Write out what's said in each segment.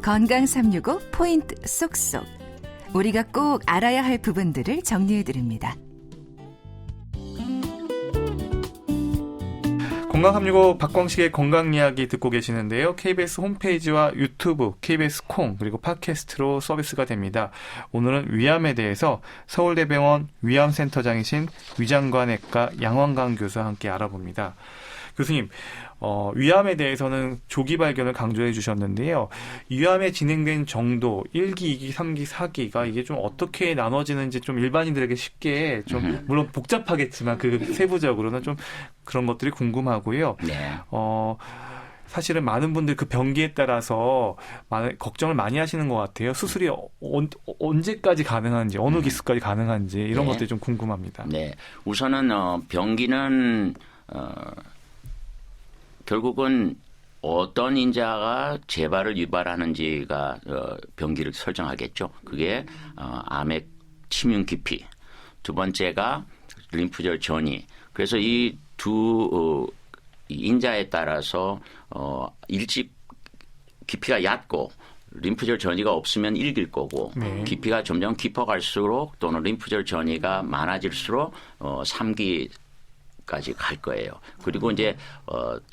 건강 365 포인트 쏙쏙. 우리가 꼭 알아야 할 부분들을 정리해드립니다. 건강 365 박광식의 건강 이야기 듣고 계시는데요. KBS 홈페이지와 유튜브, KBS 콩 그리고 팟캐스트로 서비스가 됩니다. 오늘은 위암에 대해서 서울대병원 위암센터장이신 위장관외과 양원강 교수와 함께 알아봅니다. 교수님, 위암에 대해서는 조기 발견을 강조해 주셨는데요. 위암에 진행된 정도, 1기, 2기, 3기, 4기가 이게 좀 어떻게 나눠지는지 좀 일반인들에게 쉽게 좀 물론 복잡하겠지만 그 세부적으로는 좀 그런 것들이 궁금하고요. 네. 사실은 많은 분들 그 병기에 따라서 걱정을 많이 하시는 것 같아요. 수술이 언제까지 가능한지, 어느 기수까지 가능한지 이런 네. 것들이 좀 궁금합니다. 네. 우선은 병기는 결국은 어떤 인자가 재발을 유발하는지가 병기를 설정하겠죠. 그게 암의 침윤 깊이, 두 번째가 림프절 전이. 그래서 이 두 인자에 따라서 일찍 깊이가 얕고 림프절 전이가 없으면 일길 거고 네. 깊이가 점점 깊어갈수록 또는 림프절 전이가 많아질수록 3기 까지 갈 거예요. 그리고 이제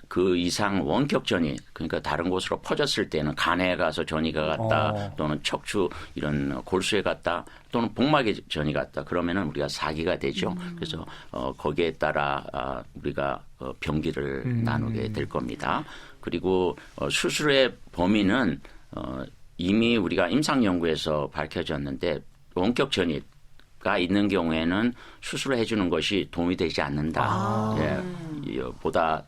그 이상 원격 전이, 그러니까 다른 곳으로 퍼졌을 때는 간에 가서 전이가 갔다 또는 척추 이런 골수에 갔다 또는 복막에 전이 갔다 그러면은 우리가 4기가 되죠. 그래서 거기에 따라 우리가 병기를 나누게 될 겁니다. 그리고 수술의 범위는 이미 우리가 임상 연구에서 밝혀졌는데 원격 전이 가 있는 경우에는 수술을 해주는 것이 도움이 되지 않는다. 예, 보다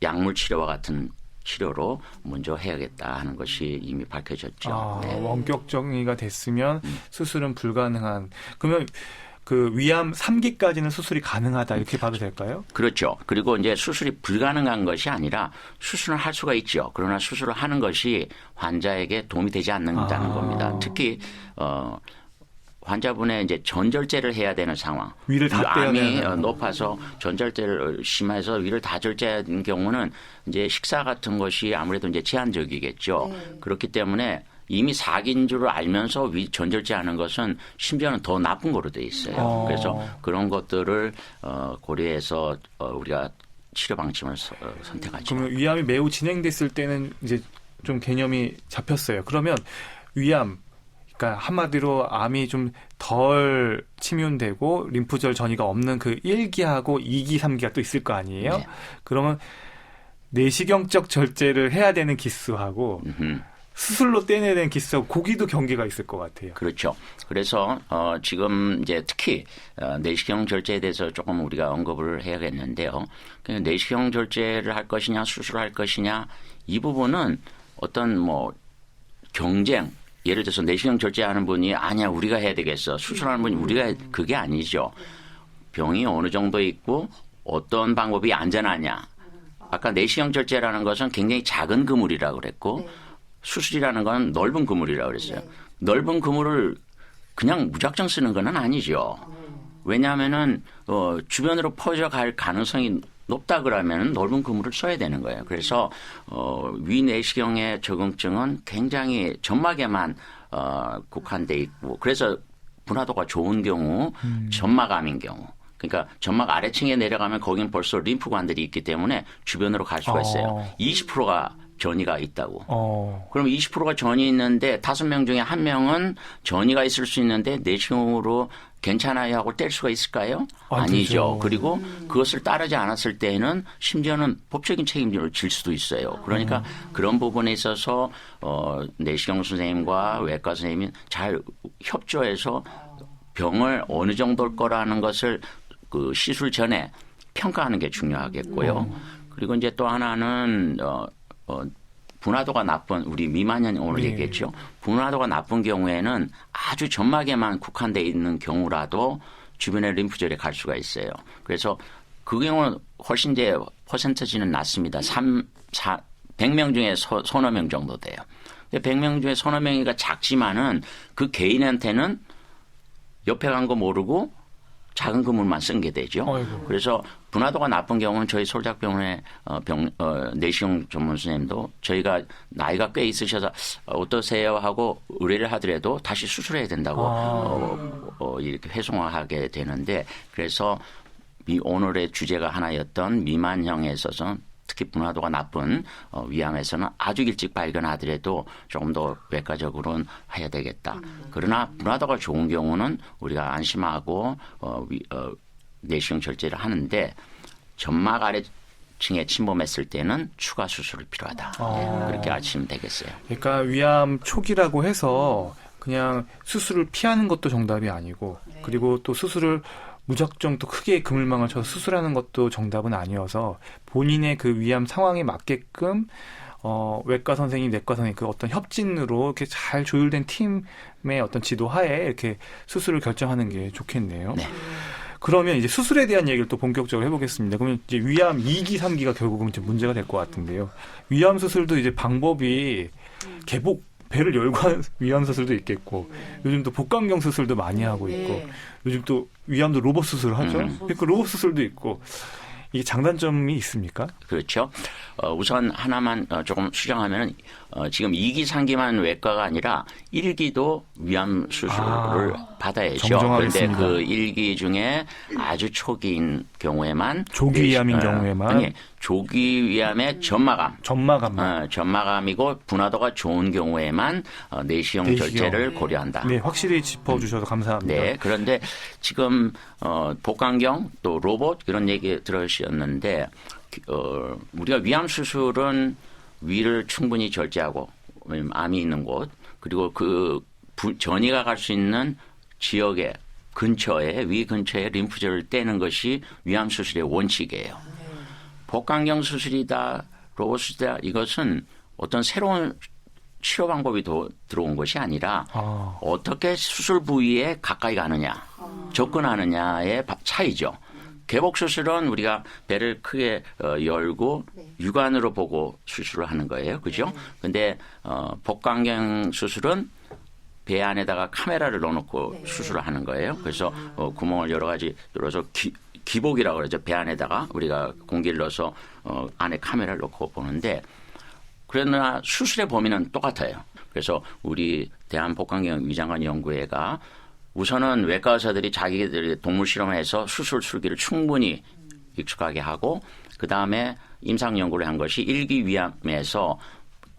약물 치료와 같은 치료로 먼저 해야겠다 하는 것이 이미 밝혀졌죠. 네. 원격 정리가 됐으면 수술은 불가능한. 그러면 그 위암 3기까지는 수술이 가능하다 이렇게 봐도 될까요? 그렇죠. 그리고 이제 수술이 불가능한 것이 아니라 수술을 할 수가 있죠. 그러나 수술을 하는 것이 환자에게 도움이 되지 않는다는 겁니다. 특히 환자분의 이제 전절제를 해야 되는 상황. 위를 다 떼야 암이 되는 높아서 전절제를 심해서 위를 다 절제한 경우는 이제 식사 같은 것이 아무래도 이제 제한적이겠죠. 네. 그렇기 때문에 이미 4기인 줄 알면서 전절제하는 것은 심지어는 더 나쁜 거로 돼 있어요. 그래서 그런 것들을 고려해서 우리가 치료 방침을 선택하죠. 그러면 위암이 매우 진행됐을 때는 이제 좀 개념이 잡혔어요. 그러면 위암, 그러니까 한마디로 암이 좀 덜 침윤되고 림프절 전이가 없는 그 1기하고 2기, 3기가 또 있을 거 아니에요? 네. 그러면 내시경적 절제를 해야 되는 기수하고 수술로 떼내야 되는 기수하고 거기도 경계가 있을 것 같아요. 그렇죠. 그래서 지금 이제 특히 내시경 절제에 대해서 조금 우리가 언급을 해야겠는데요. 내시경 절제를 할 것이냐 수술을 할 것이냐 이 부분은 어떤 뭐 경쟁, 예를 들어서 내시경 절제하는 분이 아니야 우리가 해야 되겠어. 수술하는 분이 우리가 그게 아니죠. 병이 어느 정도 있고 어떤 방법이 안전하냐. 아까 내시경 절제라는 것은 굉장히 작은 그물이라고 그랬고 네. 수술이라는 건 넓은 그물이라고 그랬어요. 네. 넓은 그물을 그냥 무작정 쓰는 건 아니죠. 왜냐하면은 주변으로 퍼져갈 가능성이 높다 그러면 넓은 그물을 써야 되는 거예요. 그래서 위내시경의 적응증은 굉장히 점막에만 국한돼 있고 그래서 분화도가 좋은 경우 점막암인 경우 그러니까 점막 아래층에 내려가면 거긴 벌써 림프관들이 있기 때문에 주변으로 갈 수가 있어요. 20%가 전이가 있다고. 그럼 20%가 전이 있는데 5명 중에 1명은 전이가 있을 수 있는데 내시경으로 괜찮아요 하고 뗄 수가 있을까요? 아니죠. 그리고 그것을 따르지 않았을 때에는 심지어는 법적인 책임을 질 수도 있어요. 그러니까 그런 부분에 있어서 내시경 선생님과 외과 선생님이 잘 협조해서 병을 어느 정도일 거라는 것을 그 시술 전에 평가하는 게 중요하겠고요. 그리고 이제 또 하나는 분화도가 나쁜 우리 미만년 오늘 네. 얘기했죠. 분화도가 나쁜 경우에는 아주 점막에만 국한돼 있는 경우라도 주변의 림프절에 갈 수가 있어요. 그래서 그 경우는 훨씬 이제 퍼센트지는 낮습니다. 100명 중에 서너 명 정도 돼요. 100명 중에 서너 명이가 작지만은 그 개인한테는 옆에 간 거 모르고 작은 그물만 쓴 게 되죠. 아이고. 그래서 분화도가 나쁜 경우는 저희 솔작병원의 내시경 전문 선생님도 저희가 나이가 꽤 있으셔서 어떠세요 하고 의뢰를 하더라도 다시 수술해야 된다고 이렇게 회송하게 되는데 그래서 오늘의 주제가 하나였던 미만형에 있어서 특히 분화도가 나쁜 위암에서는 아주 일찍 발견하더라도 조금 더 외과적으로는 해야 되겠다. 그러나 분화도가 좋은 경우는 우리가 안심하고 내시경 절제를 하는데 점막 아래층에 침범했을 때는 추가 수술이 필요하다. 그렇게 아시면 되겠어요. 그러니까 위암 초기라고 해서 그냥 수술을 피하는 것도 정답이 아니고 그리고 또 수술을 무작정 또 크게 그물망을 쳐서 수술하는 것도 정답은 아니어서 본인의 그 위암 상황에 맞게끔 외과 선생님, 내과 선생님 그 어떤 협진으로 이렇게 잘 조율된 팀의 어떤 지도하에 이렇게 수술을 결정하는 게 좋겠네요. 네. 그러면 이제 수술에 대한 얘기를 또 본격적으로 해보겠습니다. 그러면 이제 위암 2기, 3기가 결국은 이제 문제가 될 것 같은데요. 위암 수술도 이제 방법이 개복 배를 열고 하는 위암 수술도 있겠고 요즘 또 복강경 수술도 많이 하고 있고 요즘 또 위암도 로봇 수술을 하죠. 그러니까 로봇 수술도 있고 이게 장단점이 있습니까? 그렇죠. 우선 하나만 조금 수정하면은 지금 2기, 3기만 외과가 아니라 1기도 위암 수술을 받아야죠. 정정하겠습니다. 그런데 그 1기 중에 아주 초기인 경우에만 조기 위암인 경우에만 아니 조기 위암의 점마감. 점마감이고 분화도가 좋은 경우에만 내시경 절제를 고려한다. 네, 확실히 짚어주셔서 감사합니다. 네, 그런데 지금 복강경 또 로봇 이런 얘기 들으셨는데 우리가 위암 수술은 위를 충분히 절제하고 암이 있는 곳 그리고 그 전이가 갈 수 있는 지역의 근처에 위 근처에 림프절을 떼는 것이 위암 수술의 원칙이에요. 복강경 수술이다, 로봇 수술이다 이것은 어떤 새로운 치료 방법이 들어온 것이 아니라 어떻게 수술 부위에 가까이 가느냐, 접근하느냐의 차이죠. 개복 수술은 우리가 배를 크게 열고 육안으로 보고 수술을 하는 거예요. 그죠? 근데 복강경 수술은 배 안에다가 카메라를 넣어놓고 수술을 하는 거예요. 그래서 구멍을 여러 가지 뚫어서 기복이라고 그러죠. 배 안에다가 우리가 공기를 넣어서 안에 카메라를 넣고 보는데 그러나 수술의 범위는 똑같아요. 그래서 우리 대한복강경 위장관연구회가 우선은 외과 의사들이 자기들이 동물 실험해서 수술 술기를 충분히 익숙하게 하고 그다음에 임상 연구를 한 것이 1기 위암에서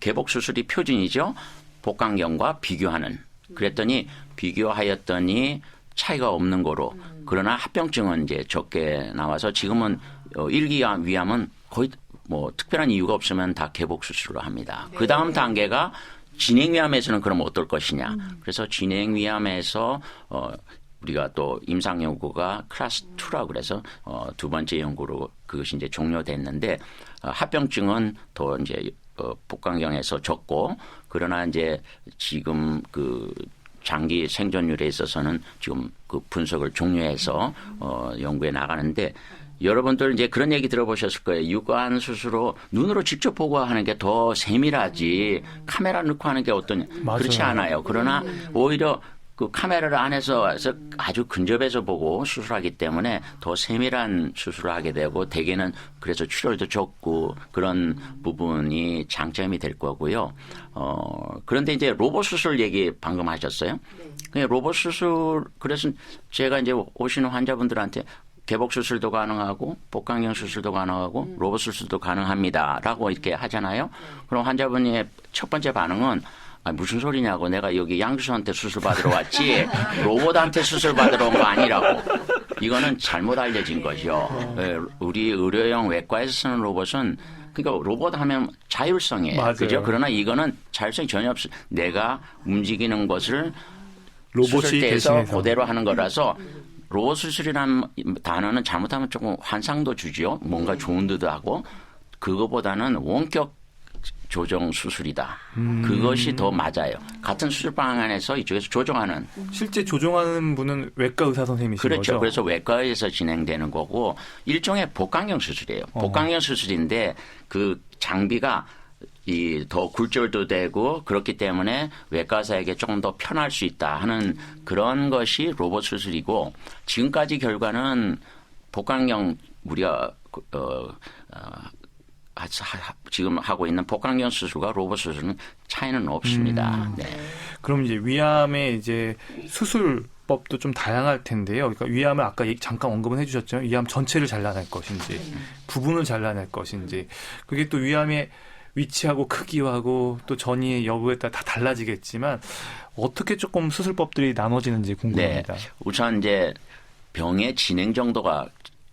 개복 수술이 표준이죠. 복강경과 비교하는. 그랬더니 비교하였더니 차이가 없는 거로 그러나 합병증은 이제 적게 나와서 지금은 1기 위암은 거의 뭐 특별한 이유가 없으면 다 개복 수술로 합니다. 그 다음 단계가 진행위암에서는 그럼 어떨 것이냐. 그래서 진행위암에서 우리가 또 임상 연구가 클래스 2라고 그래서 두 번째 연구로 그것이 이제 종료됐는데 합병증은 더 이제 복강경에서 적고 그러나 이제 지금 그 장기 생존율에 있어서는 지금 그 분석을 종료해서 연구에 나가는데 여러분들 이제 그런 얘기 들어보셨을 거예요. 육안 수술로 눈으로 직접 보고 하는 게 더 세밀하지 카메라 넣고 하는 게 어떤 그렇지 않아요. 그러나 오히려 그 카메라를 안에서 아주 근접해서 보고 수술하기 때문에 더 세밀한 수술을 하게 되고 대개는 그래서 출혈도 적고 그런 부분이 장점이 될 거고요. 그런데 이제 로봇 수술 얘기 방금 하셨어요. 로봇 수술 그래서 제가 이제 오시는 환자분들한테 개복 수술도 가능하고 복강경 수술도 가능하고 로봇 수술도 가능합니다라고 이렇게 하잖아요. 그럼 환자분의 첫 번째 반응은 무슨 소리냐고 내가 여기 양주소한테 수술 받으러 왔지 로봇한테 수술 받으러 온 거 아니라고. 이거는 잘못 알려진 거죠. 우리 의료용 외과에서 쓰는 로봇은 그러니까 로봇 하면 자율성이에요. 그죠? 그러나 이거는 자율성이 전혀 없어. 내가 움직이는 것을 로봇이 대신해서 그대로 하는 거라서 로봇 수술이라는 단어는 잘못하면 조금 환상도 주죠. 뭔가 좋은 듯도 하고 그거보다는 원격 조정 수술이다. 그것이 더 맞아요. 같은 수술방 안에서 이쪽에서 조정하는. 실제 조정하는 분은 외과 의사 선생님이신 그렇죠. 거죠? 그래서 외과에서 진행되는 거고 일종의 복강경 수술이에요. 복강경 수술인데 그 장비가 더 굴절도 되고 그렇기 때문에 외과사에게 조금 더 편할 수 있다 하는 그런 것이 로봇 수술이고 지금까지 결과는 복강경 우리가 지금 하고 있는 복강경 수술과 로봇 수술은 차이는 없습니다. 네. 그럼 이제 위암의 이제 수술법도 좀 다양할 텐데요. 그러니까 위암을 아까 잠깐 언급은 해주셨죠. 위암 전체를 잘라낼 것인지, 부분을 잘라낼 것인지, 그게 또 위암의 위치하고 크기하고 또 전이의 여부에 따라 다 달라지겠지만 어떻게 조금 수술법들이 나눠지는지 궁금합니다. 네. 우선 이제 병의 진행 정도가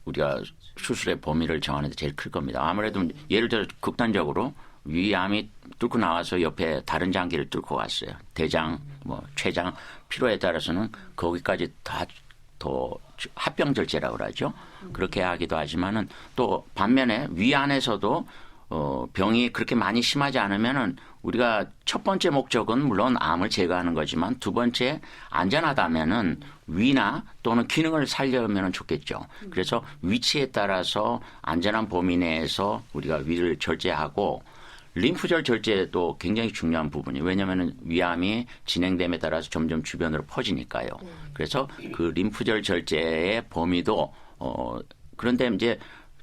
우리가 수술의 범위를 정하는 데 제일 클 겁니다. 아무래도 예를 들어 극단적으로 위암이 뚫고 나와서 옆에 다른 장기를 뚫고 갔어요. 대장, 췌장 필요에 따라서는 거기까지 더 합병절제라고 그러죠. 그렇게 하기도 하지만은 또 반면에 위 안에서도 병이 그렇게 많이 심하지 않으면은 우리가 첫 번째 목적은 물론 암을 제거하는 거지만 두 번째 안전하다면은 위나 또는 기능을 살려면 좋겠죠. 그래서 위치에 따라서 안전한 범위 내에서 우리가 위를 절제하고 림프절 절제도 굉장히 중요한 부분이에요. 왜냐하면 위암이 진행됨에 따라서 점점 주변으로 퍼지니까요. 그래서 그 림프절 절제의 범위도 그런데 이제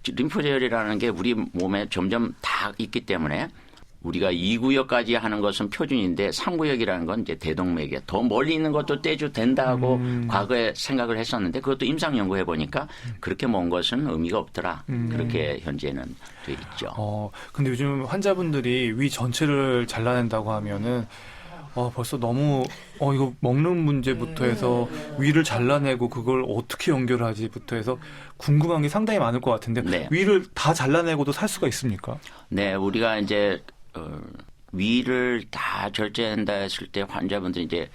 림프절이라는 게 우리 몸에 점점 다 있기 때문에 우리가 2구역까지 하는 것은 표준인데 3구역이라는 건 이제 대동맥에 더 멀리 있는 것도 떼도 된다고 과거에 생각을 했었는데 그것도 임상 연구해 보니까 그렇게 먼 것은 의미가 없더라. 그렇게 현재는 돼 있죠. 근데 요즘 환자분들이 위 전체를 잘라낸다고 하면은 벌써 너무 이거 먹는 문제부터 해서 위를 잘라내고 그걸 어떻게 연결하지부터 해서 궁금한 게 상당히 많을 것 같은데 네. 위를 다 잘라내고도 살 수가 있습니까? 네, 우리가 이제 위를 다 절제한다 했을 때 환자분들이 이제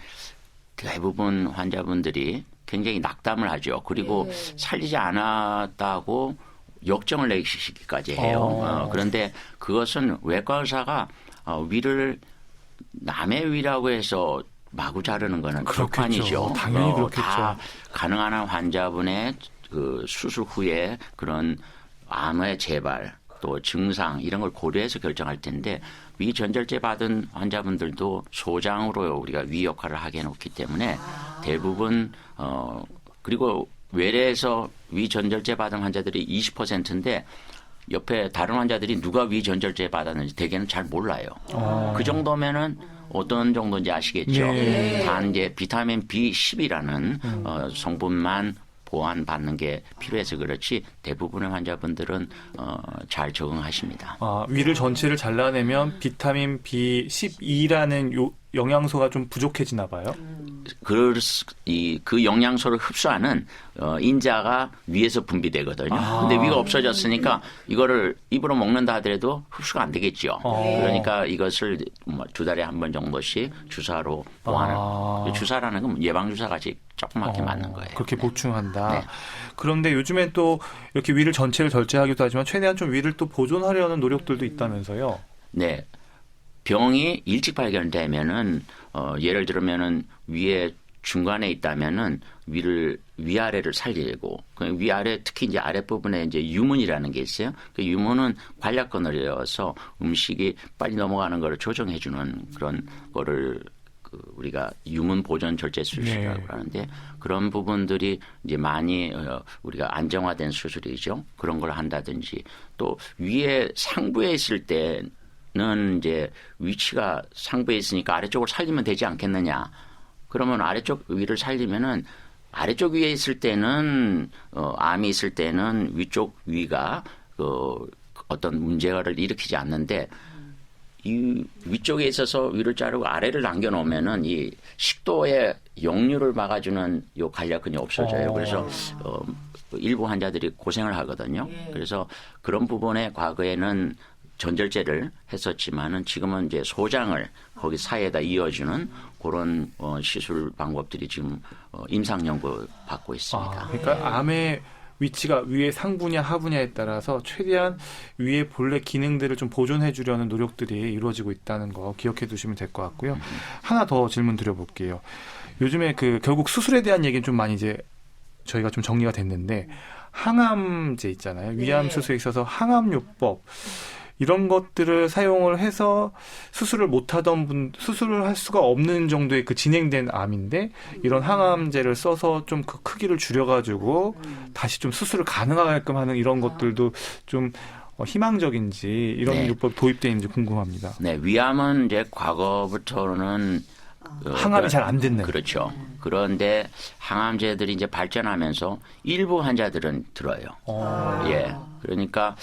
대부분 환자분들이 굉장히 낙담을 하죠. 그리고 살리지 않았다고 역정을 내시기까지 해요. 그런데 그것은 외과 의사가 위를 남의 위라고 해서 마구 자르는 거는 그렇겠죠. 아니죠. 당연히 그렇겠죠. 다 가능한 한 환자분의 그 수술 후에 그런 암의 재발 또 증상 이런 걸 고려해서 결정할 텐데 위 전절제 받은 환자분들도 소장으로 우리가 위 역할을 하게 해놓기 때문에 대부분 그리고 외래에서 위 전절제 받은 환자들이 20%인데 옆에 다른 환자들이 누가 위 전절제 받았는지 대개는 잘 몰라요. 그 정도면은 어떤 정도인지 아시겠죠. 네. 단 이제 비타민 B10이라는 성분만 보완받는 게 필요해서 그렇지 대부분의 환자분들은 잘 적응하십니다. 위를 전체를 잘라내면 비타민 B12라는 영양소가 좀 부족해지나 봐요. 그 영양소를 흡수하는 인자가 위에서 분비되거든요. 근데 위가 없어졌으니까 이거를 입으로 먹는다 하더라도 흡수가 안 되겠죠. 그러니까 이것을 2달에 한 번 정도씩 주사로 보완을. 주사라는 건 예방주사 같이 조그맣게 맞는 거예요. 그렇게 네. 보충한다. 네. 그런데 요즘엔 또 이렇게 위를 전체를 절제하기도 하지만 최대한 좀 위를 또 보존하려는 노력들도 있다면서요. 네. 병이 일찍 발견되면은 예를 들면은 위에 중간에 있다면은 위아래를 살리고 그 위아래 특히 이제 아랫부분에 이제 유문이라는 게 있어요. 그 유문은 관략근을이어서 음식이 빨리 넘어가는 거를 조정해 주는 그런 거를 우리가 유문 보존 절제 수술이라고 네. 하는데 그런 부분들이 이제 많이 우리가 안정화된 수술이죠. 그런 걸 한다든지 또 위에 상부에 있을 때는 이제 위치가 상부에 있으니까 아래쪽을 살리면 되지 않겠느냐. 그러면 아래쪽 위를 살리면은 아래쪽 위에 있을 때는 암이 있을 때는 위쪽 위가 어떤 문제를 일으키지 않는데 이 위쪽에 있어서 위를 자르고 아래를 남겨놓으면은 이 식도의 역류를 막아주는 요 관략근이 없어져요. 그래서 일부 환자들이 고생을 하거든요. 그래서 그런 부분에 과거에는 전절제를 했었지만은 지금은 이제 소장을 거기 사이에다 이어주는 그런 시술 방법들이 지금 임상 연구 받고 있습니다. 그러니까 암의 위치가 위의 상부냐 하부냐에 따라서 최대한 위의 본래 기능들을 좀 보존해 주려는 노력들이 이루어지고 있다는 거 기억해 두시면 될 것 같고요. 하나 더 질문 드려볼게요. 요즘에 결국 수술에 대한 얘기는 좀 많이 이제 저희가 좀 정리가 됐는데 항암제 있잖아요. 위암 수술에 있어서 항암요법. 이런 것들을 사용을 해서 수술을 못하던 수술을 할 수가 없는 정도의 그 진행된 암인데 이런 항암제를 써서 좀 그 크기를 줄여가지고 다시 좀 수술을 가능하게끔 하는 이런 것들도 좀 희망적인지 이런 네. 요법 도입되는지 궁금합니다. 네, 위암은 이제 과거부터는 항암이 잘 안 됐네요. 그렇죠. 그런데 항암제들이 이제 발전하면서 일부 환자들은 들어요. 예. 그러니까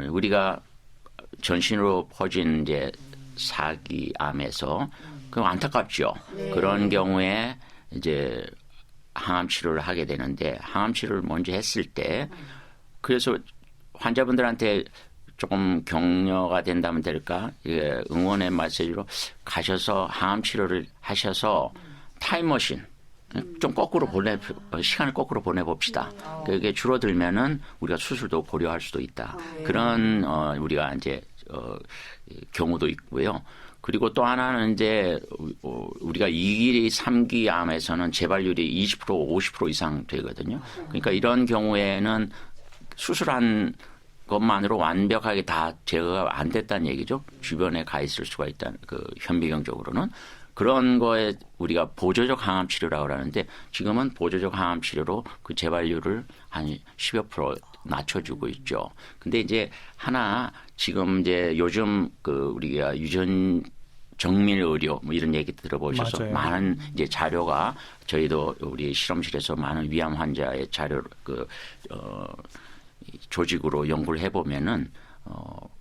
우리가 전신으로 퍼진 이제 사기암에서 그 안타깝죠. 그런 경우에 이제 항암 치료를 하게 되는데 항암 치료를 먼저 했을 때 그래서 환자분들한테 조금 격려가 된다면 될까? 예, 응원의 메시지로 가셔서 항암 치료를 하셔서 타임머신 좀 거꾸로 시간을 거꾸로 보내봅시다. 그게 줄어들면은 우리가 수술도 고려할 수도 있다. 그런 우리가 이제 경우도 있고요. 그리고 또 하나는 이제 우리가 2기, 3기 암에서는 재발률이 20% 50% 이상 되거든요. 그러니까 이런 경우에는 수술한 것만으로 완벽하게 다 제거가 안 됐다는 얘기죠. 주변에 가 있을 수가 있다는 그 현미경적으로는. 그런 거에 우리가 보조적 항암 치료라고 하는데 지금은 보조적 항암 치료로 그 재발률을 한 10여 프로 낮춰주고 있죠. 근데 이제 하나 지금 이제 요즘 그 우리가 유전 정밀 의료 뭐 이런 얘기 들어보셔서 맞아요. 많은 이제 자료가 저희도 우리 실험실에서 많은 위암 환자의 자료 조직으로 연구를 해보면은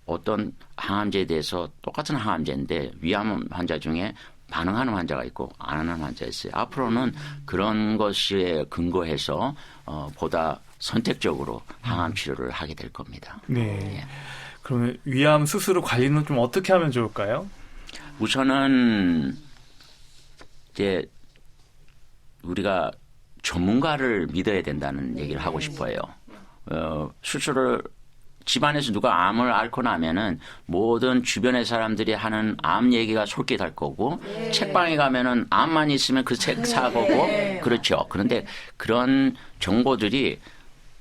어떤 항암제에 대해서 똑같은 항암제인데 위암 환자 중에 반응하는 환자가 있고 안 하는 환자가 있어요. 앞으로는 그런 것에 근거해서 보다 선택적으로 항암 치료를 하게 될 겁니다. 네. 예. 그러면 위암 수술 후 관리는 좀 어떻게 하면 좋을까요? 우선은 이제 우리가 전문가를 믿어야 된다는 얘기를 하고 싶어요. 수술을 집안에서 누가 암을 앓고 나면은 모든 주변의 사람들이 하는 암 얘기가 솔깃할 거고 책방에 가면은 암만 있으면 그 책 사보고 그렇죠. 그런데 그런 정보들이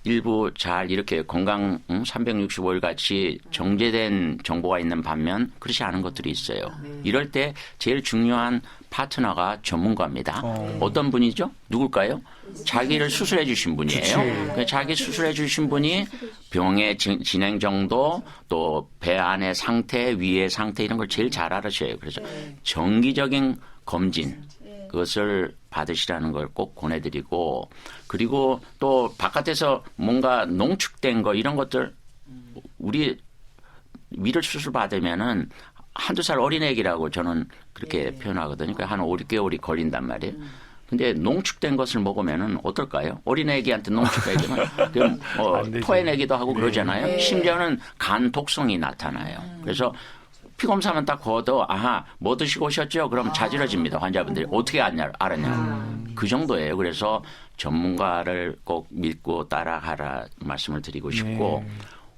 일부 잘 이렇게 건강 365일 같이 정제된 정보가 있는 반면 그렇지 않은 것들이 있어요. 이럴 때 제일 중요한 파트너가 전문가입니다. 어떤 분이죠? 누굴까요? 자기를 수술해 주신 분이에요. 자기 수술해 주신 분이 병의 진행 정도 또 배 안의 상태, 위의 상태 이런 걸 제일 잘 알으셔요. 그래서 정기적인 검진 그것을 받으시라는 걸 꼭 권해드리고 그리고 또 바깥에서 뭔가 농축된 거 이런 것들 우리 위를 수술 받으면은 한두 살 어린애기라고 저는 그렇게 표현하거든요. 그러니까 한 5, 6개월이 걸린단 말이에요. 근데 농축된 것을 먹으면은 어떨까요? 어린애기한테 농축되면 토해내기도 하고 그러잖아요. 심지어는 간 독성이 나타나요. 그래서 피검사만 딱 거둬 아하 뭐 드시고 오셨죠? 그럼 자지러집니다. 환자분들이 어떻게 알았냐. 그 정도예요. 그래서 전문가를 꼭 믿고 따라가라 말씀을 드리고 싶고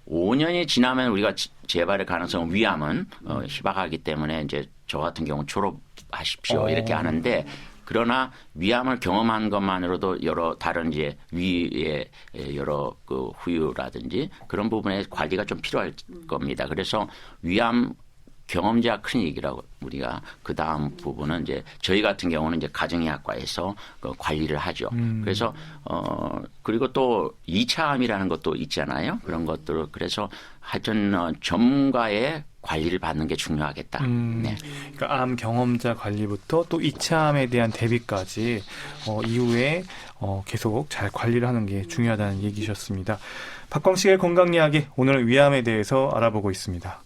5년이 지나면 우리가 재발의 가능성 위암은 희박하기 때문에 이제 저 같은 경우 졸업하십시오 이렇게 하는데 그러나 위암을 경험한 것만으로도 여러 다른 이제 위의 여러 그 후유라든지 그런 부분에 관리가 좀 필요할 겁니다. 그래서 위암 경험자 클리닉이라고 우리가 그 다음 부분은 이제 저희 같은 경우는 이제 가정의학과에서 그 관리를 하죠. 그래서 그리고 또 2차 암이라는 것도 있잖아요. 그런 것들 그래서 하여튼 전문가의 관리를 받는 게 중요하겠다. 네. 그러니까 암 경험자 관리부터 또 2차 암에 대한 대비까지 이후에 계속 잘 관리를 하는 게 중요하다는 얘기셨습니다. 박광식의 건강 이야기 오늘은 위암에 대해서 알아보고 있습니다.